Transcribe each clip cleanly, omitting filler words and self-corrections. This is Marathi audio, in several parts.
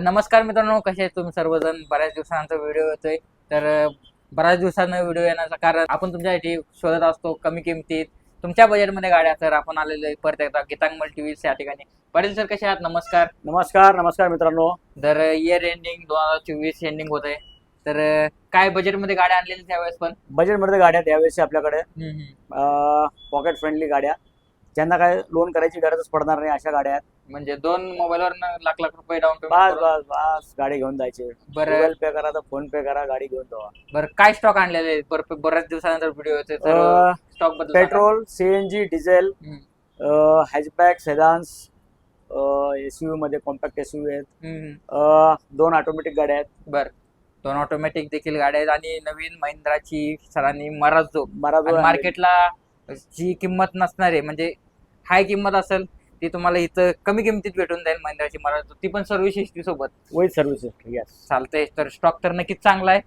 नमस्कार मित्रांनो, कसे आहेत तुम्ही सर्वजण? बऱ्याच दिवसानंतर व्हिडिओ येतोय. तर बऱ्याच दिवसानं व्हिडिओ येण्याचं कारण आपण तुमच्यासाठी शोधत असतो कमी किमतीत तुमच्या बजेटमध्ये गाड्या. तर आपण आलेलो आहे परत एकदा गीतांग मल्टीव्हील्स या ठिकाणी. पाटील सर, कसे आहात? नमस्कार. नमस्कार मित्रांनो. तर इयर एंडिंग 2024 एंडिंग होत आहे. तर काय बजेटमध्ये गाड्या आणलेल्या त्यावेळेस पण? बजेटमध्ये गाड्या यावेळेस आपल्याकडे हम्म. पॉकेट फ्रेंडली गाड्या, ज्यांना काय लोन करायची गरजच पडणार नाही अशा गाड्या आहेत. म्हणजे 2 मोबाईलवर लाख लाख रुपये डाऊन बस पेमेंट. बस बस गाडी घेऊन जायचे. बरं. गुगल पे करा तर फोन पे करा, गाडी घेऊन जावा. बरं, काय स्टॉक आणलेले आहे? बऱ्याच दिवसानंतर व्हिडिओ येतोय, तर स्टॉक बद्दल पेट्रोल, सीएनजी, डिझेल, सांगा. हॅचबॅक, सेडान्स, एसयूव्ही मध्ये कॉम्पॅक्ट एसयूव्ही आहेत. हम्म. 2 ऑटोमॅटिक गाड्या आहेत. बर, 2 ऑटोमॅटिक देखील गाड्या आहेत आणि नवीन महिंद्राची सरांनी मराझो Marazzo मार्केटला जी किंमत नसणार आहे, म्हणजे हाय किंमत असेल ती तुम्हाला इथं कमी किमतीत भेटून जाईल. महिंद्राची मराझो, ती पण सर्व्हिस हिस्ट्री सोबत. With services. येस. चालतंय. तर स्टॉक तर नक्कीच चांगला आहे.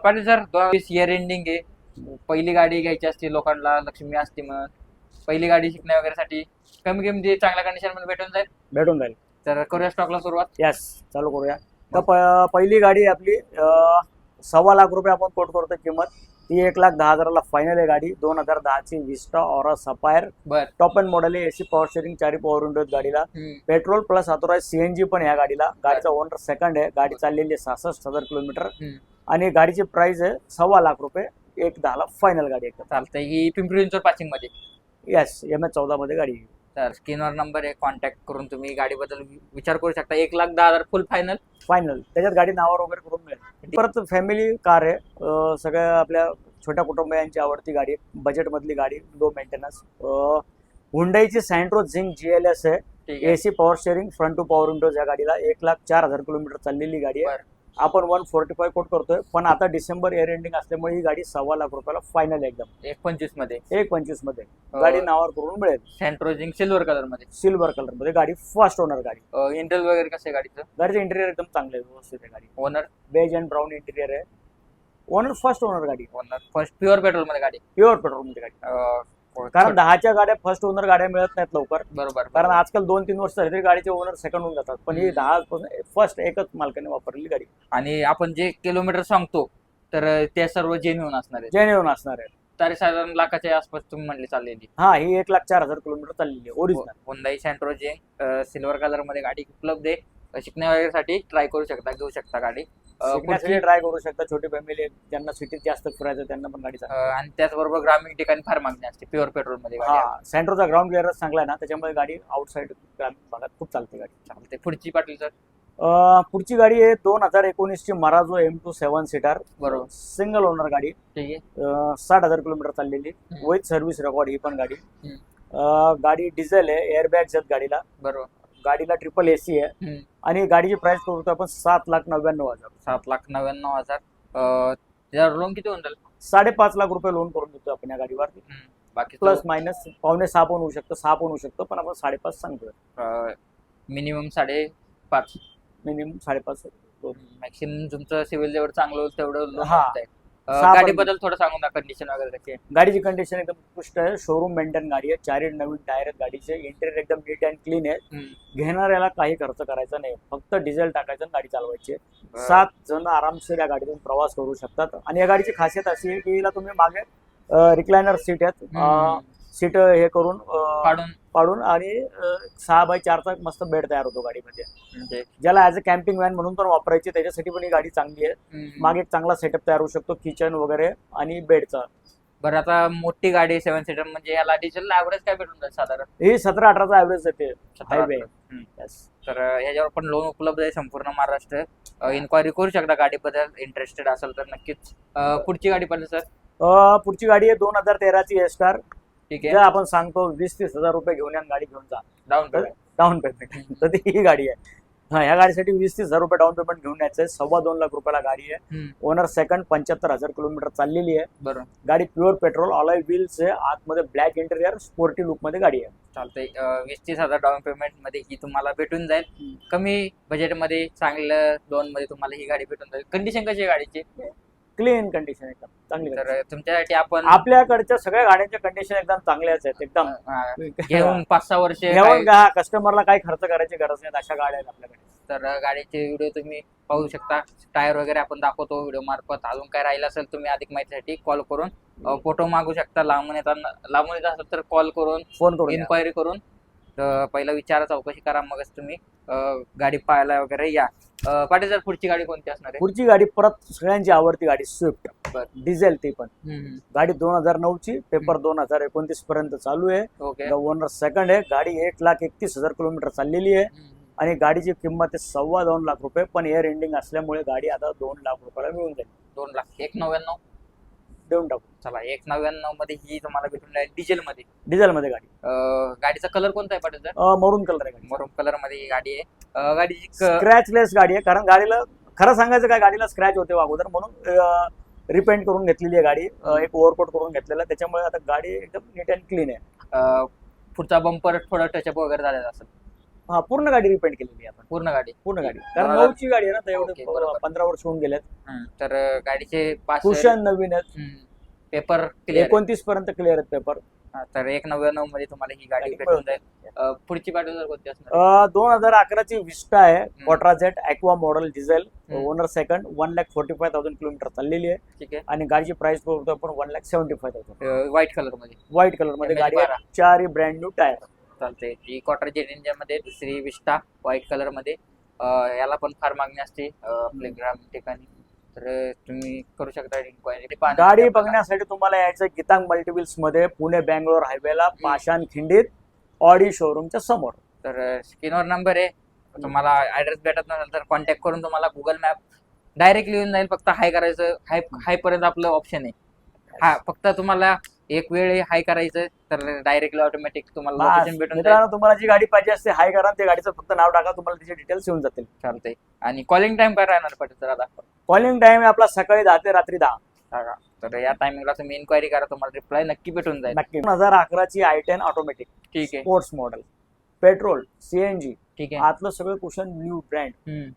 पाटील सर, 2020 इयर एंडिंग आहे. पहिली गाडी घ्यायची असते लोकांना, लक्ष्मी असते म्हणून पहिली गाडी शिकण्या वगैरेसाठी कमी किमतीत चांगल्या कंडिशन मध्ये भेटून जाईल. तर करूया स्टॉकला सुरुवात. यस, चालू करूया. तर पहिली गाडी आपली 1.25 लाख रुपये आपण कोट करतो किंमत. ती 1,10,000ला फायनल आहे गाडी. 2010ची विस्टा ऑरा सफायर बर. टॉप एंड मॉडेल आहे. AC power steering, 4 power window गाडीला. पेट्रोल प्लस ऑथोराइज सीएनजी पण या गाडीला. गाडीचा ओनर सेकंड आहे. गाडी चाललेली आहे 66,000 किलोमीटर आणि गाडीची प्राइस आहे 1.25 लाख रुपये. 1,10,000ला फायनल गाडी आहे. चालतंय. ही पिंपरी चिंचवड पासिंग मध्ये. येस, MS14 मध्ये गाडी. तर स्क्रीनवर नंबर आहे, कॉन्टॅक्ट करून तुम्ही गाडीबद्दल विचार करू शकता. 1,10,000 फुल फायनल. त्याच्यात गाडी नावावर वगैरे करून मिळेल. परत फॅमिली कार आहे. सगळ्या आपल्या छोट्या कुटुंबियांची आवडती गाडी आहे. बजेट मधली गाडी, लो मेंटेनन्स. हुंडाईची सँट्रो झिंक GLS आहे. ठीक आहे. AC power steering, front two power windows या गाडीला. 1,04,000 किलोमीटर चाललेली गाडी आहे. आपण 145 कोट करतोय, पण आता डिसेंबर एअर एंडिंग असल्यामुळे ही गाडी 1.25 लाख रुपयाला फायनल एकदम. 1.25 मध्ये. 1.25 मध्ये गाडी नावावर करून मिळेल. सँट्रोजिंग सिल्वर कलर मध्ये. सिल्वर कलर मध्ये गाडी, फर्स्ट ओनर गाडी. इंटेरियर वगैरे कसं आहे गाडीचं? गाडीचं इंटेरियर एकदम चांगलं आहे, व्यवस्थित आहे गाडी. Owner beige and brown interior आहे. ओनर फर्स्ट ओनर गाडी. ओनर फर्स्ट प्युअर पेट्रोल मध्ये गाडी. प्युअर पेट्रोल मध्ये गाडी. कारण 10च्या गाड्या फर्स्ट ओनर गाड्या मिळत नाहीत लवकर. बरोबर. कारण आजकाल 2-3 वर्ष झाली तरी गाडीचे ओनर सेकंड होऊन जातात. पण ही 10 फर्स्ट एकच मालकाने वापरलेली गाडी. आणि आपण जे किलोमीटर सांगतो तर ते सर्व जेन्युइन असणार आहे. जेन्युइन असणार आहे. तरी साधारण लाखाच्या आसपास तुम्ही म्हणली चाललेली. हा, ही 1,04,000 किलोमीटर चाललेली आहे ओरिजिनल. हुंडाई सँट्रोजिंग सिल्वर कलर मध्ये गाडी उपलब्ध आहे. शिकण्या वगैरेसाठी ट्राय करू शकता, घेऊ शकता गाडी. ट्राय करू शकता. छोटी फॅमिली ज्यांना सिटीत जास्त फिरायचं त्यांना पण गाडी आणि त्याचबरोबर ग्रामीण ठिकाणी फार मागणी असते प्युअर पेट्रोल मध्ये. सँट्रोचा ग्राउंड क्लिअरन्स चांगला आहे ना, त्याच्यामुळे गाडी आउटसाइड ग्रामीण भागात खूप चालते गाडी. चालते. पुढची पाटील सर? पुढची गाडी आहे 2019ची मराझो M2 7 सीटर. बरोबर. सिंगल ओनर गाडी. ठीक आहे. 60,000 किलोमीटर चाललेली. विथ सर्व्हिस रेकॉर्ड ही पण गाडी. गाडी डिझेल आहे. एअरबॅग्स आहेत गाडीला. बरोबर. गाडीला ट्रिपल AC आहे. आणि गाडीची प्राइस करतो आपण 7,99,000. 7,99,000. त्याच्यावर लोन किती होऊन जाईल? 5.5 लाख रुपये लोन करून देतो आपण या गाडीवर. बाकी प्लस मायनस 5.5 पण होऊ शकतं, 6 पण होऊ शकतं, पण आपण 5.5 सांगतोय. मिनिमम 5.5. मिनिमम 5.5. मॅक्सिमम तुमचं सिव्हिल जेवढं चांगलं होईल तेवढं लोन हा. जाईल. गाडीबद्दल थोडं सांगून द्या, कंडिशन वगैरे कशी आहे? गाडीची कंडिशन एकदम उत्कृष्ट आहे. शोरूम मेंटेन गाडी आहे. 4 नवीन टायर आहेत गाडीचे. इंटेरियर एकदम नीट अँड क्लीन आहे. घेणाऱ्याला काही खर्च करायचा नाही, फक्त डिझेल टाकायचं आणि गाडी चालवायची. 7 जण आरामशीर या गाडीतून प्रवास करू शकतात. आणि या गाडीची खासियत अशी आहे की हिला तुम्ही मागे रिक्लायनर सीट आहेत. सीट हे करून पाडून आणि 6x4चा मस्त बेड तयार होतो गाडीमध्ये. ज्याला ऍज अ कॅम्पिंग व्हॅन म्हणून पण वापरायची, त्याच्यासाठी पण ही गाडी चांगली आहे. मागे एक चांगला सेटअप तयार होऊ शकतो, किचन वगैरे आणि बेडचा. बरं, आता मोठी गाडी 7 सीटर म्हणजे याला डिझेल ऍव्हरेज काय भेटून जाईल साधारण? ही 17-18चा ऍव्हरेज देते हायवे. तर ह्याच्यावर पण लोन उपलब्ध आहे संपूर्ण महाराष्ट्र. इन्क्वायरी करू शकता गाडीबद्दल, इंटरेस्टेड असेल तर नक्कीच. पुढची गाडी पण सर? पुढची गाडी आहे 2013ची एस्टार. ठीक आहे. आपण सांगतो 20-30 हजार रुपये घेऊन या गाडी घेऊन जा डाऊन पेमेंट. तर ती ही गाडी आहे. ह्या गाडीसाठी 20-30 हजार रुपये डाऊन पेमेंट घेऊन यायचं आहे. 2.25 लाख रुपयाला गाडी आहे. ओनर सेकंड, 75,000 किलोमीटर चाललेली आहे. बरोबर. गाडी प्युअर पेट्रोल, अलॉय व्हील्स आहे. आतमध्ये ब्लॅक इंटेरियर, स्पोर्टी लुक मध्ये गाडी आहे. चालतंय. 20-30 हजार डाऊन पेमेंट मध्ये ही तुम्हाला भेटून जाईल. कमी बजेट मध्ये चांगलं लोन मध्ये तुम्हाला ही गाडी भेटून जाईल. कंडिशन कशी आहे गाडीची? क्लीन कंडिशन एकदम चांगली. तर तुमच्यासाठी आपण आपल्याकडच्या सगळ्या गाड्यांच्या कंडिशन एकदम चांगल्याच आहेत. एकदम घेऊन 5-6 वर्ष घेऊन कस्टमरला काही खर्च करायची गरज नाही, अशा गाड्या आहेत आपल्याकडे. तर गाडीचे व्हिडिओ तुम्ही पाहू शकता. टायर वगैरे आपण दाखवतो व्हिडिओ मार्फत. अजून काय राहिलं असेल तुम्ही अधिक माहितीसाठी कॉल करून फोटो मागू शकता. लांबून येत असेल तर कॉल करून फोन करून या. इन्क्वायरी करून पहिला विचारा, चौकशी करा, मगच तुम्ही गाडी पाहायला वगैरे या. पाटील सर, पुढची गाडी कोणती असणार आहे? पुढची गाडी परत सगळ्यांची आवडती गाडी स्विफ्ट बर. डिझेल, ती पण गाडी 2009 ची, पेपर 2029 पर्यंत चालू आहे. ओके. ओनर सेकंड आहे. गाडी 1,31,000 किलोमीटर चाललेली आहे आणि गाडीची किंमत आहे 2.25 लाख रुपये. पण एअर एंडिंग असल्यामुळे गाडी आता 2 लाख रुपयाला मिळून जाईल. 2 लाख 1,99 देऊन टाकू. चला, 1,99 मध्ये ही तुम्हाला भेटून जाईल डिझेल मध्ये. डिझेल मध्ये गाडी. गाडीचा कलर कोणता आहे पाटील सर? मरून कलर आहे गाडी. मरून कलर मध्ये ही गाडी आहे. गाडीची स्क्रॅचलेस गाडी आहे, कारण गाडीला खरं सांगायचं काय, गाडीला स्क्रॅच होते अगोदर, म्हणून रिपेंट करून घेतलेली आहे गाडी. एक ओव्हरकोट करून घेतलेला, त्याच्यामुळे आता गाडी एकदम नीट अँड क्लीन आहे. पुढचा बंपर थोडा टचअप वगैरे झालेला असेल. हा, पूर्ण गाडी रिपेंट केलेली आहे आपण. पूर्ण गाडी कारण 9ची गाडी आहे ना, तर ओके, एवढे बरोबर. 15 वर्ष होऊन गेलेत. तर गाडीचे पाच कुशन नवीन आहेत. पेपर क्लिअर 29 पर्यंत क्लिअर आहेत पेपर. तर 1,99 मध्ये तुम्हाला ही गाडी भेटून जाईल. पुढची पाटील सर कोणती असणार? 2011 ची विस्टा आहे, Quadrajet Aqua model diesel. Owner second. 1,45,000 kilometre चाललेली आहे. ठीक आहे. आणि गाडीची प्राइस बघतो आपण 1,75,000. व्हाईट कलर मध्ये. व्हाईट कलर मध्ये गाडी आहे. 4 ब्रँड न्यू टायर. चालते. ही क्वार्टरजेट इंजिन मध्ये दुसरी विस्टा व्हाईट कलर मध्ये. याला पण फार मागणी असते आपल्या ग्रामीण ठिकाणी, तर तुम्ही करू शकता इन्क्वायरी. गाडी बघण्यासाठी तुम्हाला यायचं गीतांग मल्टिव्हिल्स मध्ये, पुणे बँगलोर हायवेला, पाषाण खिंडीत, ऑडी शोरूमच्या समोर. तर स्क्रीनवर नंबर आहे. तुम्हाला ऍड्रेस भेटत नसेल तर कॉन्टॅक्ट करून तुम्हाला गुगल मॅप डायरेक्टली येऊन जाईल. फक्त हाय करायचं, हाय पर्यंत आपलं ऑप्शन आहे. हा, फक्त तुम्हाला एक वेळ हाय करायचं तर डायरेक्टली ऑटोमॅटिक तुम्हाला लोकेशन भेटून जाईल. मित्रांनो, तुम्हाला जी गाडी पाहिजे असते हाय करा, ते गाडीचं फक्त नाव टाका, तुम्हाला त्याचे डिटेल्स येऊन जातील. चालतंय. आणि कॉलिंग टाइम काय राहणार पाटील सर आता? कॉलिंग टाइम आहे आपला सकाळी 10 ते रात्री 10. तर या टायमिंगला तुम्ही इन्क्वायरी करा, तुम्हाला रिप्लाय नक्की भेटून जाईल. नक्की. 2011 ची i10 ऑटोमॅटिक ठीक आहे. स्पोर्ट्स मॉडेल, पेट्रोल, सीएनजी, ठीक आहे. आतलं सगळं कुशन न्यू ब्रँड.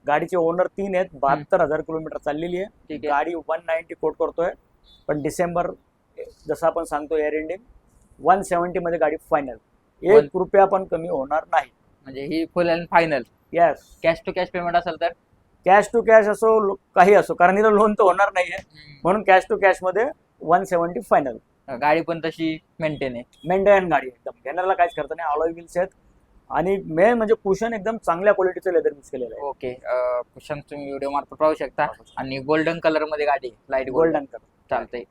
गाडीचे ओनर 3 आहेत. 72,000 किलोमीटर चाललेली आहे. ठीक आहे. गाडी 190 कोट करतोय, पण डिसेंबर जसं आपण सांगतो एअर एंडिंग 170 मध्ये गाडी फायनल. 1 रुपया पण कमी होणार नाही. म्हणजे ही full and final. Yes. Cash to cash payment असेल तर? कॅश टू कॅश असो, काही असो, कारण इथं लोन तर होणार नाहीये, म्हणून कॅश टू कॅश मध्ये 170 फायनल. गाडी पण तशी मेंटेन आहे. मेंटेन गाडी एकदम, घेण्याला काहीच खर्च नाही. अलॉय व्हील्स आहेत आणि मेन म्हणजे कुशन एकदम चांगल्या क्वालिटीचं लेदर यूज केलेलं आहे. ओके. कुशन तुम्ही व्हिडिओ मार्फत पाहू शकता. आणि गोल्डन कलर मध्ये गाडी, लाईट गोल्डन कलर. चालतंय.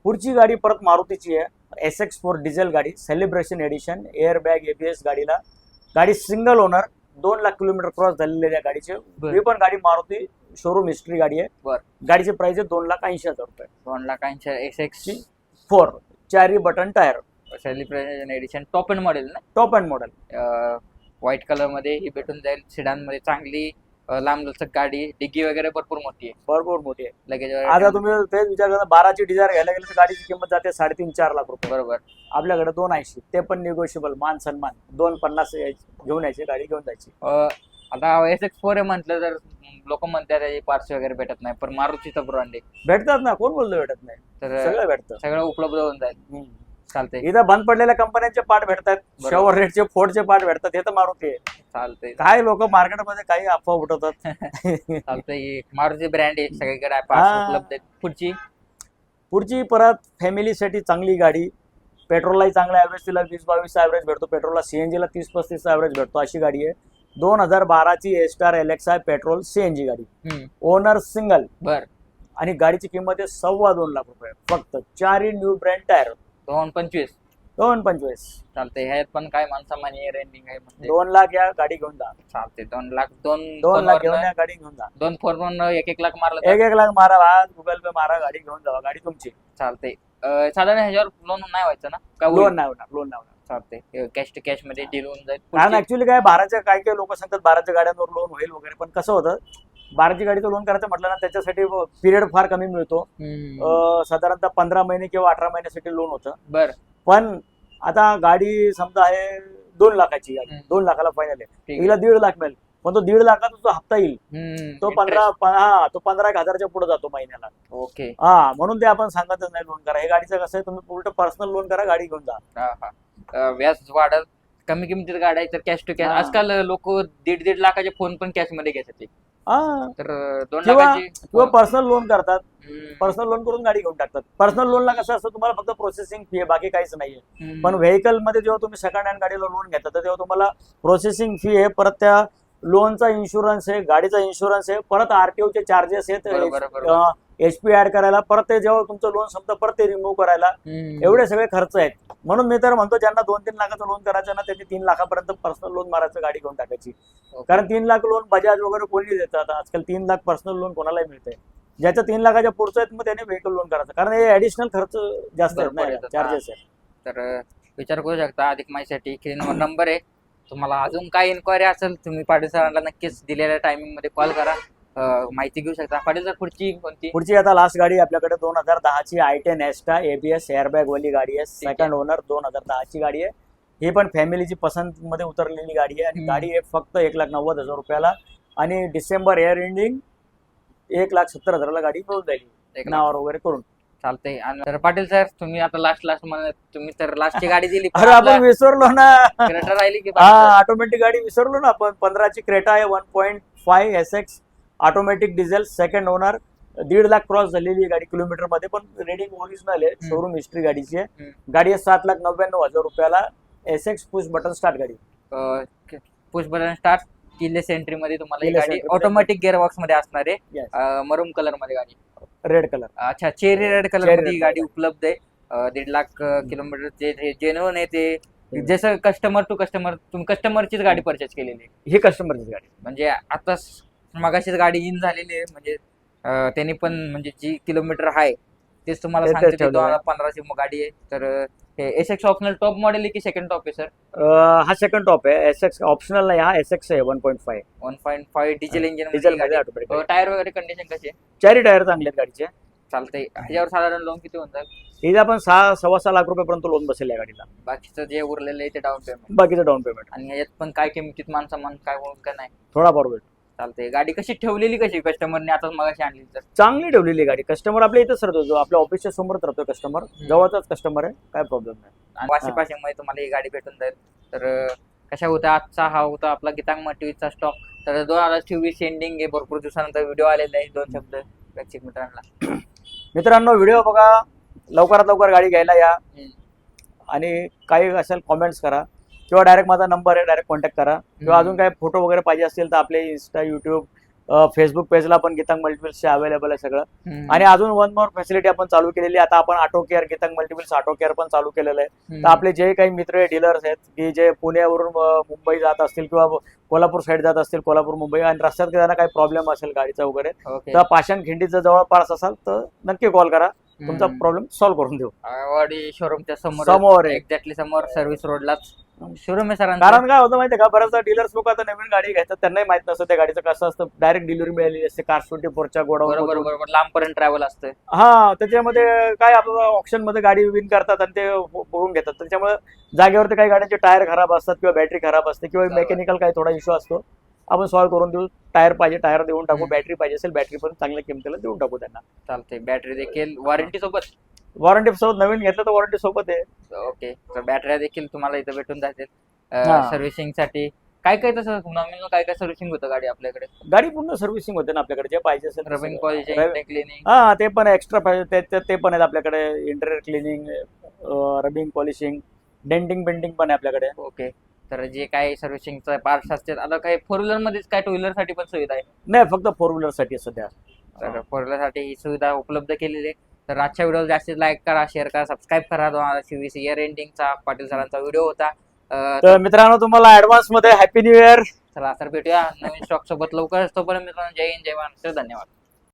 पुढची गाडी परत मारुतीची आहे. SX4 डिझेल गाडी, Celebration Edition, air bag, ABS गाडीला. गाडी single owner, 2 lakh kilometre cross झालेले आहे गाडीचे. ही पण गाडी मारुती शोरूम हिस्ट्री गाडी आहे. गाडीची प्राइस आहे 2,80,000 रुपये. 2,80,000 SX4 4 button tyre, celebration edition, top end model ना? Top end model. White colour मध्ये ही भेटून जाईल. सिडान मध्ये चांगली लांब लचक गाडी. डिग्गी वगैरे भरपूर मोठी आहे. भरपूर मोठी आहे. लगेच आता तुम्ही तेच विचार करा, 12ची डिझायर घ्यायला गेलं तर गाडीची किंमत जाते 3.5-4 लाख रुपये. बरोबर. आपल्याकडे 280, ते पण निगोशिएबल, मान सन्मान. 250 घेऊन यायची गाडी, घेऊन जायची. आता SX4 आहे म्हटलं तर लोक म्हणतात त्याची पार्ट्स वगैरे भेटत नाही, पण मारुतीचा ब्रँड आहे. भेटतात ना, कोण बोलतो भेटत नाही? तर सगळं भेटतं, सगळं उपलब्ध होऊन जाईल. चालतंय. इथं बंद पडलेल्या कंपन्यांचे पार्ट भेटतात, शेवरलेटचे, फोर्डचे पार्ट भेटतात. हे तर मारुती आहे. चालतंय. काय लोक मार्केटमध्ये काही अफवा उठवतात. चालतंय. मारुती ब्रँड आहे, सगळीकडे पार्ट्स उपलब्ध आहेत. पुढची परत फॅमिलीसाठी चांगली गाडी. पेट्रोललाही चांगला ॲव्हरेज, तिला 20-22 ॲव्हरेज भेटतो. पेट्रोलला, सीएनजीला 30-35 ॲव्हरेज भेटतो. अशी गाडी आहे. 2012ची A-Star LXi पेट्रोल सीएनजी गाडी. Owner single. बर. आणि गाडीची किंमत आहे 2.25 लाख रुपये. फक्त 4 न्यू ब्रँड टायर. 2.25. चालतंय. ह्यात पण काय मानसामान्य रेंडिंग आहे म्हणजे 2 लाख या गाडी घेऊन जा. चालते. 2 लाख 2 लाख घेऊन या गाडी घेऊन जा. 2 फोन 1 लाख मारलं 1 लाख मारा, आज गुगल पे मारा, गाडी घेऊन जावा. गाडी तुमची. चालते. साधारण ह्याच्यावर लोन नाही व्हायचं ना? लोन नाही होणार. चालते. कॅश टू कॅश मध्ये डील होऊन जाईल. कारण ऍक्च्युली काय, 12च्या काही लोक सांगतात 12च्या गाड्यांवर लोन होईल वगैरे, पण कसं होतं, 12ची गाडीचं लोन करायचं म्हटलं ना, त्याच्यासाठी पिरियड फार कमी मिळतो. साधारणतः 15 महिने किंवा 18 महिन्यासाठी लोन होतं. बर. पण आता गाडी समजा आहे 2 लाखाची गाडी, 2 लाखाला फायनल आहे, हिला 1.5 लाख मिळेल, पण तो 1.5 लाखाचा जो हप्ता येईल तो 15,000च्या पुढे जातो महिन्याला. ओके. म्हणून ते आपण सांगतच नाही लोन करा. हे गाडीचं कसं आहे, तुम्ही उलट पर्सनल लोन करा, गाडी घेऊन जा. व्याज वाढत कमी किमतीत गाड्या आहे तर कॅश टू कॅश. हा. आजकाल लोक 1.5 लाखाचे फोन पण कॅश मध्ये घेतात. हा तर 2 किंवा लाखाची किंवा पर्सनल लोन करतात, हम्म, पर्सनल लोन करून गाडी घेऊन टाकतात. पर्सनल लोनला कसं असतं, तुम्हाला फक्त प्रोसेसिंग फी आहे, बाकी काहीच नाहीये. हम्म, पण व्हेकल मध्ये जेव्हा तुम्ही सेकंड हँड गाडीला लोन घेता तर तेव्हा तुम्हाला प्रोसेसिंग फी आहे, परत त्या लोनचा इन्शुरन्स आहे, गाडीचा इन्शुरन्स आहे, परत आरटीओचे चार्जेस बरोबर, आहेत, एचपी ऍड करायला, परत ते जेव्हा तुमचं लोन संपतं परत ते रिमूव्ह करायला, हम्म. एवढे सगळे खर्च आहेत. म्हणून मी तर म्हणतो ज्यांना 2-3 लाखाचं लोन करायचं ना त्यांनी 3 लाखापर्यंत पर्सनल लोन मारायचं, गाडी घेऊन टाकायची. ओके. कारण 3 लाख लोन बजाज वगैरे कोणी देतं आता आजकाल. 3 लाख पर्सनल लोन कोणालाही मिळतंय. ज्याच्या 3 लाखाच्या पुढचं आहेत मग त्याने व्हेकल लोन करायचं, कारण हे ऍडिशनल खर्च जास्त आहेत बरोबर ना, येतात. चार्जेस आहेत. तर विचार करू शकता. अधिक माहितीसाठी स्क्रीनवर नंबर आहे. तुम्हाला अजून काय इन्क्वायरी असेल तुम्ही पाटील सरांना नक्कीच दिलेल्या टायमिंग मध्ये कॉल करा, माहिती घेऊ शकता. पाटील सर पुढची कोणती? पुढची आता लास्ट गाडी आपल्याकडे 2010ची i10 एस्टा एबीएस एअरबॅग वाली गाडी आहे. ठीक आहे. सेकंड ओनर 2010ची गाडी आहे. ही पण फॅमिलीची पसंत मध्ये उतरलेली गाडी आहे. आणि हम्म. गाडी आहे फक्त 1,90,000 रुपयाला, आणि डिसेंबर एअर एंडिंग 1,70,000ला गाडी मिळून जाईल एक लाख. नावावर वगैरे करून. चालतंय. आणि तर पाटील सर तुम्ही आता लास्ट म्हणत तुम्ही तर लास्टची गाडी दिली अरे आपण विसरलो ना, क्रेटा राहिली की हा ऑटोमॅटिक गाडी विसरलो ना आपण. 15ची क्रेटा आहे 1.5 SX automatic diesel, second owner, 1.5 lakh cross झालेली गाडी किलोमीटर मध्ये, पण रेडिंग ओरिजिनल आहे, शोरूम हिस्ट्री गाडीची आहे. हम्म. गाडी आहे 7,99,000 रुपयाला, SX पुश बटन स्टार्ट गाडी. Push button start, keyless entry मध्ये तुम्हाला ही Keyless गाडी entry मध्ये. ऑटोमॅटिक गिअर बॉक्स मध्ये असणार आहे. Yes. मरून कलर मध्ये गाडी. Red colour. अच्छा, चेरी रेड कलर Cherry मध्ये ही red गाडी color. उपलब्ध आहे. 1.5 लाख किलोमीटर जे जेन्युइन आहे ते जसं कस्टमर टू कस्टमर तुम्ही कस्टमरचीच गाडी परचेस केलेली आहे. ही कस्टमरची गाडी. म्हणजे आता मगाशीच गाडी इन झालेली आहे. म्हणजे त्यांनी पण म्हणजे जी किलोमीटर आहे तेच तुम्हाला ते सांगते. ठेवलेलं आहे. 2015ची गाडी आहे. तर हे SX ऑप्शनल टॉप मॉडेल आहे की सेकंड टॉप आहे सर? हा सेकंड टॉप आहे. SX ऑप्शनल नाही, हा SX आहे 1.5 1.5 डिझेल इंजिन डिझेल मध्ये ऑटोमॅटिक. टायर वगैरे कंडिशन कशी आहे? 4 टायर चांगले आहेत गाडीचे. चालतंय. ह्याच्यावर साधारण लोन किती होऊन जाईल? हिला आपण 6-6.25 लाख रुपयापर्यंत लोन बसेल या गाडीला. बाकीचं जे उरलेलं आहे ते डाऊन पेमेंट, बाकीचं डाऊन पेमेंट आणि ह्याच्यात पण काय किमतीत मान काय होऊन का नाही? थोडा बरोबर. चालतंय. गाडी कशी ठेवलेली कशी कस्टमरने आता मगाशी आणली तर? चांगली ठेवलेली गाडी. कस्टमर आपल्या इथंच राहतो, जो आपल्या ऑफिसच्या समोरच राहतोय कस्टमर, जवळचाच कस्टमर आहे, काय प्रॉब्लेम नाही. आणि पाचशे मध्ये तुम्हाला ही गाडी भेटून जाईल. तर कशा होत्या आजचा हा होता आपला गीतांग टीव्हीचा स्टॉक. तर 2024 एंडिंग आहे, भरपूर दिवसानंतर व्हिडिओ आलेला आहे. 2 शब्द प्रेक्षक मित्रांना. मित्रांनो व्हिडिओ बघा, लवकरात लवकर गाडी घ्यायला या, आणि काही असेल कॉमेंट्स करा, किंवा डायरेक्ट माझा नंबर आहे, डायरेक्ट कॉन्टॅक्ट करा. किंवा अजून काही फोटो वगैरे पाहिजे असतील तर आपले इंस्टा, युट्यूब, फेसबुक पेजला पण गीतांग मल्टिपल्सचे अवेलेबल आहे सगळं. आणि अजून वन मोर फॅसिलिटी आपण चालू केलेली आहे. आता आपण ऑटो केअर, गीतांग मल्टिपल्स ऑटो केअर पण चालू केलेलं आहे. तर आपले जे काही मित्र डीलर्स आहेत की जे पुण्यावरून मुंबई जात असतील किंवा कोल्हापूर साईड जात असतील, कोल्हापूर मुंबई, आणि रस्त्यात त्यांना काही प्रॉब्लेम असेल गाडीचा वगैरे, ओके. तर पाषाण खिंडीचं जवळपास असाल तर नक्की कॉल करा, तुमचा प्रॉब्लेम सॉल्व्ह करून देऊ. वाडी शोरूमच्या समोर समोर आहे. एक्झॅक्टली समोर सर्व्हिस रोडलाच शोरूम आहे सरांचा. कारण काय होतं माहितीये का, बऱ्याचदा डीलर्स लोक आता नवीन गाडी घेतात, त्यांनाही माहित नसतं त्या गाडीचं कसं असतं. डायरेक्ट डिलिव्हरी मिळालेली असते कार 24च्या बरोबर गोडाऊन. बरोबर लांब पर्यंत ट्रॅव्हल असतं. हा, त्याच्यामध्ये काय आपलं ऑप्शन मध्ये गाडी विन करतात आणि ते बघून घेतात. त्याच्यामुळे जागेवरती काही गाड्यांचे टायर खराब असतात, किंवा बॅटरी खराब असते, किंवा बरोबर. मेकॅनिकल काही थोडा इश्यू असतो, आपण सॉल्व्ह करून देऊ. टायर पाहिजे टायर देऊन टाकू, बॅटरी पाहिजे असेल बॅटरी पण चांगल्या किमतीला देऊन टाकू त्यांना. चालतंय. बॅटरी देखील वॉरंटी सोबत. वॉरंटी सोबत, नवीन घेतलं तर वॉरंटी सोबत आहे. ओके. तर बॅटऱ्या देखील तुम्हाला इथं भेटून जातील. हा. सर्व्हिसिंग साठी काय काय तसं नॉमिनल काय काय सर्व्हिसिंग होतं गाडी आपल्याकडे? गाडी पूर्ण सर्व्हिसिंग होते ना आपल्याकडे, जे पाहिजे असेल तसं. Rubbing polishing, cleaning. हा, ते पण एक्स्ट्रा पाहिजे ते पण आहेत आपल्याकडे. Interior cleaning, rubbing polishing, denting painting पण आहे आपल्याकडे. ओके. तर जे काही सर्व्हिसिंगचे पार्ट्स असतात, आता काही 4 व्हीलर मध्येच काय 2 व्हीलर साठी पण सुविधा आहे? नाही, फक्त 4 व्हीलर साठी सध्या. तर 4 व्हीलर साठी ही सुविधा उपलब्ध केलेली आहे. तर आजच्या व्हिडिओ जास्तीत लाईक करा, शेअर करा, सबस्क्राईब करा. 2024 इयर एंडिंगचा पाटील सरांचा व्हिडिओ होता. तर मित्रांनो तुम्हाला ऍडव्हान्स मध्ये हॅपी न्यू इयर. चला तर भेटूया नवीन स्टॉक सोबत लवकरच. तोपर्यंत मित्रांनो जय हिंद, जय महाराष्ट्र, धन्यवाद.